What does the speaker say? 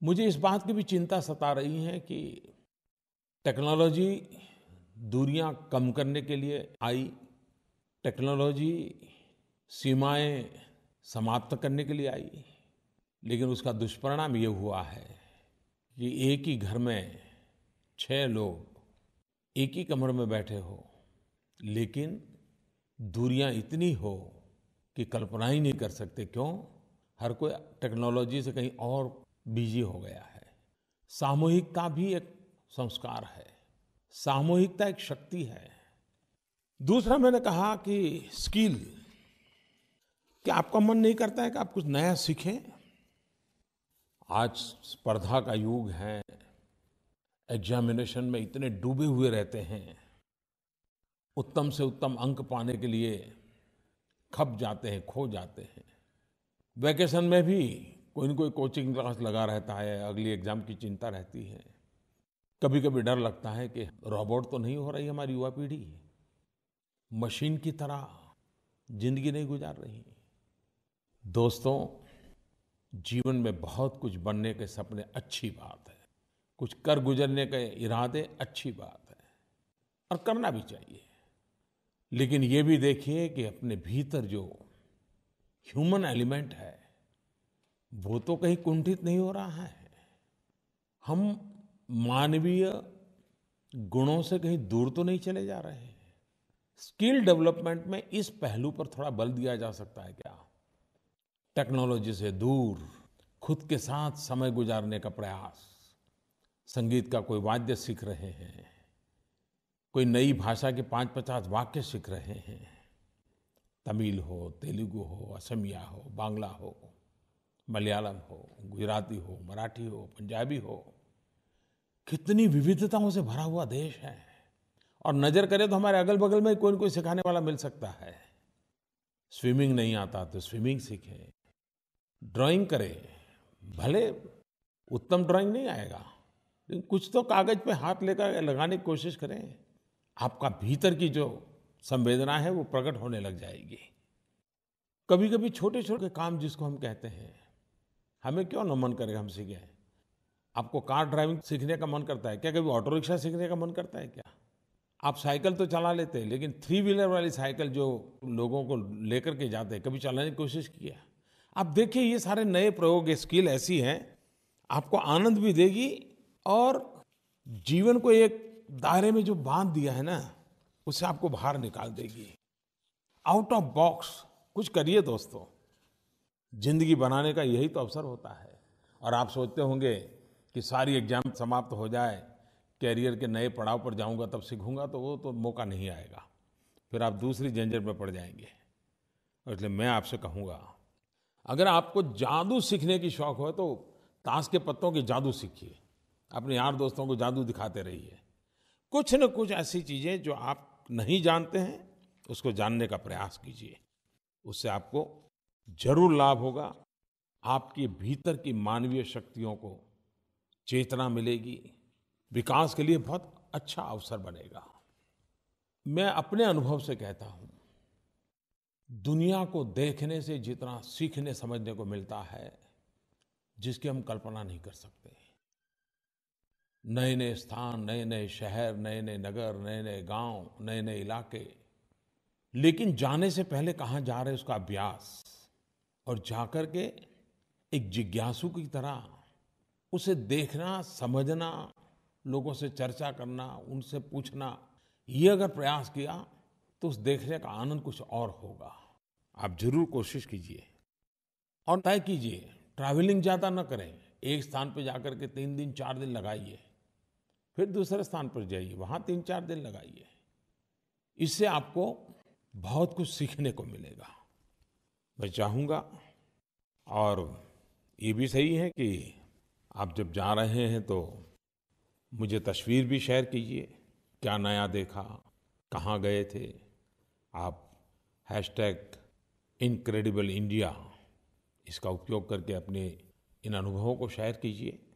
मुझे इस बात की भी चिंता सता रही है कि टेक्नोलॉजी दूरियां कम करने के लिए आई, टेक्नोलॉजी सीमाएं समाप्त करने के लिए आई, लेकिन उसका दुष्परिणाम ये हुआ है कि एक ही घर में 6 लोग एक ही कमरे में बैठे हो, लेकिन दूरियां इतनी हो कि कल्पना ही नहीं कर सकते। क्यों? हर कोई टेक्नोलॉजी से कहीं और बिजी हो गया है। सामूहिकता भी एक संस्कार है, सामूहिकता एक शक्ति है। दूसरा मैंने कहा कि स्किल, क्या आपका मन नहीं करता है कि आप कुछ नया सीखें? आज स्पर्धा का युग है, एग्जामिनेशन में इतने डूबे हुए रहते हैं, उत्तम से उत्तम अंक पाने के लिए खप जाते हैं, खो जाते हैं। वैकेशन में भी कोई न कोई कोचिंग क्लास लगा रहता है, अगली एग्जाम की चिंता रहती है। कभी-कभी डर लगता है कि रोबोट तो नहीं हो रही हमारी युवा पीढ़ी, मशीन की तरह जिंदगी नहीं गुजार रही। दोस्तों, जीवन में बहुत कुछ बनने के सपने अच्छी बात है, कुछ कर गुजरने के इरादे अच्छी बात है और करना भी चाहिए। लेकिन ये भी देखिए कि अपने भीतर जो ह्यूमन एलिमेंट है वो तो कहीं कुंठित नहीं हो रहा है। हम मानवीय गुणों से कहीं दूर तो नहीं चले जा रहे हैं। स्किल डेवलपमेंट में इस पहलू पर थोड़ा बल दिया जा सकता है क्या? टेक्नोलॉजी से दूर खुद के साथ समय गुजारने का प्रयास। संगीत का कोई वाद्य सीख रहे हैं, कोई नई भाषा के 5-50 वाक्य सीख रहे हैं, तमिल हो, तेलुगु हो, असमिया हो, बांग्ला हो, मलयालम हो, गुजराती हो, मराठी हो, पंजाबी हो। कितनी विविधताओं से भरा हुआ देश है और नजर करें तो हमारे अगल-बगल में कोई न कोई सिखाने वाला मिल सकता है। स्विमिंग नहीं आता तो स्विमिंग सीखें, ड्राइंग करें, भले उत्तम ड्राइंग नहीं आएगा, लेकिन कुछ तो कागज पे हाथ लेकर लगाने की कोशिश करें। आपका भीतर की जो संवेदना है वो प्रकट होने लग जाएगी। कभी-कभी छोटे-छोटे काम जिसको हम कहते हैं, हमें क्यों न मन करेगा हम सीखें। आपको कार ड्राइविंग सीखने का मन करता है क्या? कभी ऑटो रिक्शा सीखने का मन करता है क्या? आप साइकिल तो चला लेते हैं, लेकिन 3 व्हीलर वाली साइकिल जो लोगों को लेकर के जाते हैं, कभी चलाने की कोशिश किया? आप देखिए ये सारे नए प्रयोग, ये स्किल ऐसी हैं, आपको आनंद भी देगी और जीवन को एक दायरे में जो बांध दिया है ना, उससे आपको बाहर निकाल देगी। आउट ऑफ बॉक्स कुछ करिए दोस्तों। जिंदगी बनाने का यही तो अवसर होता है। और आप सोचते होंगे कि सारी एग्जाम समाप्त हो जाए, कैरियर के नए पड़ाव पर जाऊंगा तब सीखूंगा, तो वो तो मौका नहीं आएगा। फिर आप दूसरी झंझट में पड़ जाएंगे। और इसलिए मैं आपसे कहूंगा, अगर आपको जादू सीखने की शौक हो तो ताश के पत्तों की जादू सीखिए। अपने यार दोस्तों को जादू दिखाते रहिए। कुछ न कुछ ऐसी चीजें जो आप नहीं जानते हैं, उसको जानने का प्रयास कीजिए। उससे आपको जरूर लाभ होगा। आपके भीतर की मानवीय शक्तियों को चेतना मिलेगी, विकास के लिए बहुत अच्छा अवसर बनेगा। मैं अपने अनुभव से कहता हूं, दुनिया को देखने से जितना सीखने समझने को मिलता है, जिसकी हम कल्पना नहीं कर सकते। नए-नए स्थान, नए-नए शहर, नए-नए नगर, नए-नए गांव, नए-नए इलाके। लेकिन जाने से पहले कहाँ जा रहे हैं उसका अभ्यास, और जाकर के एक जिज्ञासु की तरह उसे देखना, समझना, लोगों से चर्चा करना, उनसे पूछना, ये अगर प्रयास किया तो उस देखने का आनंद कुछ और होगा। आप जरूर कोशिश कीजिए और तय कीजिए, ट्रैवलिंग ज़्यादा न करें। एक स्थान पर जाकर के 3 दिन 4 दिन लगाइए, फिर दूसरे स्थान पर जाइए, वहाँ 3-4 दिन लगाइए। इससे आपको बहुत कुछ सीखने को मिलेगा। मैं चाहूँगा, और ये भी सही है कि आप जब जा रहे हैं तो मुझे तस्वीर भी शेयर कीजिए, क्या नया देखा, कहाँ गए थे। आप #इनक्रेडिबल इंडिया इसका उपयोग करके अपने इन अनुभवों को शेयर कीजिए।